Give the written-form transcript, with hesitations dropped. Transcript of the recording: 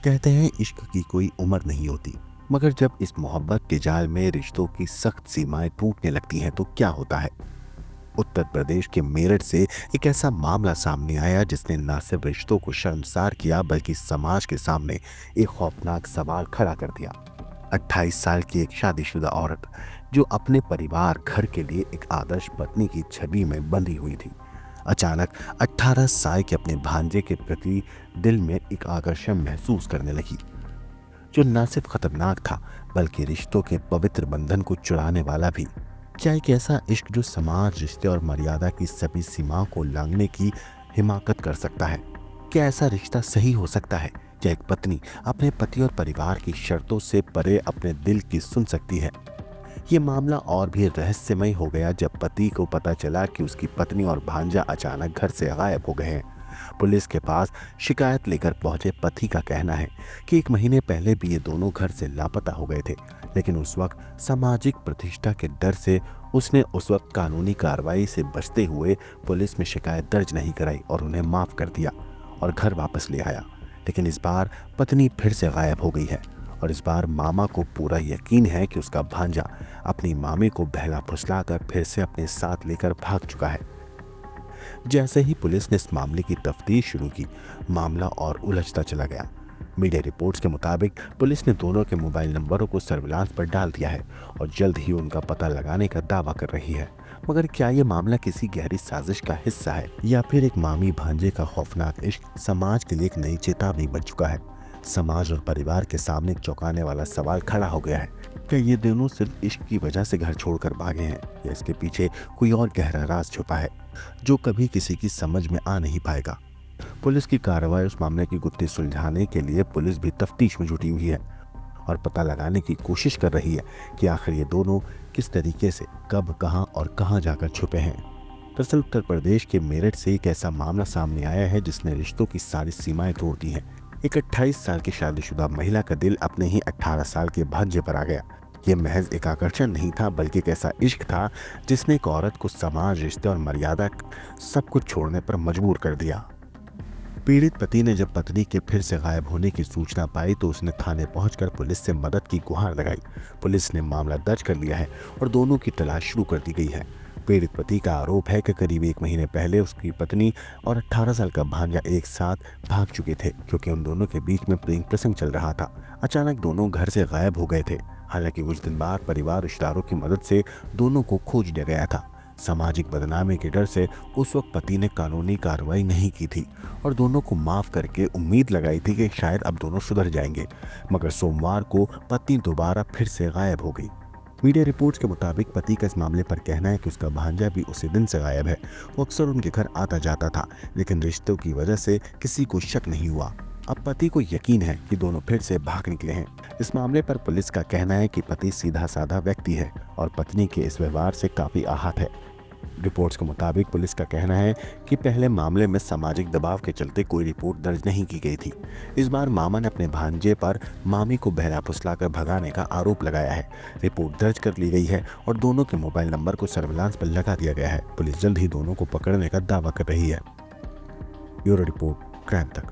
कहते हैं इश्क की कोई उम्र नहीं होती, मगर जब इस मोहब्बत के जाल में रिश्तों की सख्त सीमाएं टूटने लगती हैं तो क्या होता है। उत्तर प्रदेश के मेरठ से एक ऐसा मामला सामने आया जिसने न सिर्फ रिश्तों को शर्मसार किया बल्कि समाज के सामने एक खौफनाक सवाल खड़ा कर दिया। 28 साल की एक शादीशुदा औरत जो अपने परिवार घर के लिए एक आदर्श पत्नी की छवि में बंधी हुई थी, अचानक 18 साल के अपने भांजे के प्रति दिल में एक आकर्षण महसूस करने लगी, जो न सिर्फ खतरनाक था बल्कि रिश्तों के पवित्र बंधन को चुराने वाला भी। क्या एक ऐसा इश्क जो समाज, रिश्ते और मर्यादा की सभी सीमाओं को लांघने की हिमाकत कर सकता है? क्या ऐसा रिश्ता सही हो सकता है? क्या एक पत्नी अपने पति और परिवार की शर्तों से परे अपने दिल की सुन सकती है? ये मामला और भी रहस्यमय हो गया जब पति को पता चला कि उसकी पत्नी और भांजा अचानक घर से गायब हो गए हैं। पुलिस के पास शिकायत लेकर पहुंचे पति का कहना है कि 1 महीने पहले भी ये दोनों घर से लापता हो गए थे, लेकिन उस वक्त सामाजिक प्रतिष्ठा के डर से उसने उस वक्त कानूनी कार्रवाई से बचते हुए पुलिस में शिकायत दर्ज नहीं कराई और उन्हें माफ कर दिया और घर वापस ले आया। लेकिन इस बार पत्नी फिर से गायब हो गई है और इस बार मामा को पूरा यकीन है कि उसका भांजा अपनी मामी को बहला फुसलाकर फिर से अपने साथ लेकर भाग चुका है। जैसे ही पुलिस ने इस मामले की तफ्तीश शुरू की, मामला और उलझता चला गया। मीडिया रिपोर्ट्स के मुताबिक पुलिस ने दोनों के मोबाइल नंबरों को सर्विलांस पर डाल दिया है और जल्द ही उनका पता लगाने का दावा कर रही है। मगर क्या ये मामला किसी गहरी साजिश का हिस्सा है या फिर एक मामी भांजे का खौफनाक इश्क समाज के लिए एक नई चेतावनी बन चुका है? समाज और परिवार के सामने एक चौंकाने वाला सवाल खड़ा हो गया है। क्या ये दोनों सिर्फ इश्क की वजह से घर छोड़कर भागे हैं या इसके पीछे कोई और गहरा राज छुपा है जो कभी किसी की समझ में आ नहीं पाएगा? पुलिस की कार्रवाई उस मामले की गुत्थी सुलझाने के लिए पुलिस भी तफ्तीश में जुटी हुई है और पता लगाने की कोशिश कर रही है कि आखिर ये दोनों किस तरीके से, कब, कहां और कहां जाकर छुपे हैं। दरअसल उत्तर प्रदेश के मेरठ से एक ऐसा मामला सामने आया है जिसने रिश्तों की सारी सीमाएं तोड़ दी हैं। एक 28 साल की शादीशुदा महिला का दिल अपने ही 18 साल के भांजे पर आ गया। ये महज एक आकर्षण नहीं था बल्कि एक ऐसा इश्क था जिसने एक औरत को समाज, रिश्ते और मर्यादा सब कुछ छोड़ने पर मजबूर कर दिया। पीड़ित पति ने जब पत्नी के फिर से गायब होने की सूचना पाई तो उसने थाने पहुंचकर पुलिस से मदद की गुहार लगाई। पुलिस ने मामला दर्ज कर लिया है और दोनों की तलाश शुरू कर दी गई है। पीड़ित पति का आरोप है कि करीब 1 महीने पहले उसकी पत्नी और 18 साल का भांजा एक साथ भाग चुके थे क्योंकि उन दोनों के बीच में प्रेम प्रसंग चल रहा था। अचानक दोनों घर से गायब हो गए थे। हालांकि कुछ दिन बाद परिवार रिश्तेदारों की मदद से दोनों को खोज लिया गया था। सामाजिक बदनामी के डर से उस वक्त पति ने कानूनी कार्रवाई नहीं की थी और दोनों को माफ करके उम्मीद लगाई थी कि शायद अब दोनों सुधर जाएंगे। मगर सोमवार को पत्नी दोबारा फिर से गायब हो गई। मीडिया रिपोर्ट्स के मुताबिक पति का इस मामले पर कहना है कि उसका भांजा भी उसी दिन से गायब है। वो अक्सर उनके घर आता जाता था, लेकिन रिश्तों की वजह से किसी को शक नहीं हुआ। अब पति को यकीन है कि दोनों फिर से भाग निकले हैं। इस मामले पर पुलिस का कहना है कि पति सीधा साधा व्यक्ति है और पत्नी के इस व्यवहार से काफी आहत है। रिपोर्ट्स के मुताबिक पुलिस का कहना है कि पहले मामले में सामाजिक दबाव के चलते कोई रिपोर्ट दर्ज नहीं की गई थी। इस बार मामा ने अपने भांजे पर मामी को बहला फुसलाकर भगाने का आरोप लगाया है। रिपोर्ट दर्ज कर ली गई है और दोनों के मोबाइल नंबर को सर्विलांस पर लगा दिया गया है। पुलिस जल्द ही दोनों को पकड़ने का दावा कर रही है। ब्यूरो रिपोर्ट, क्राइम तक।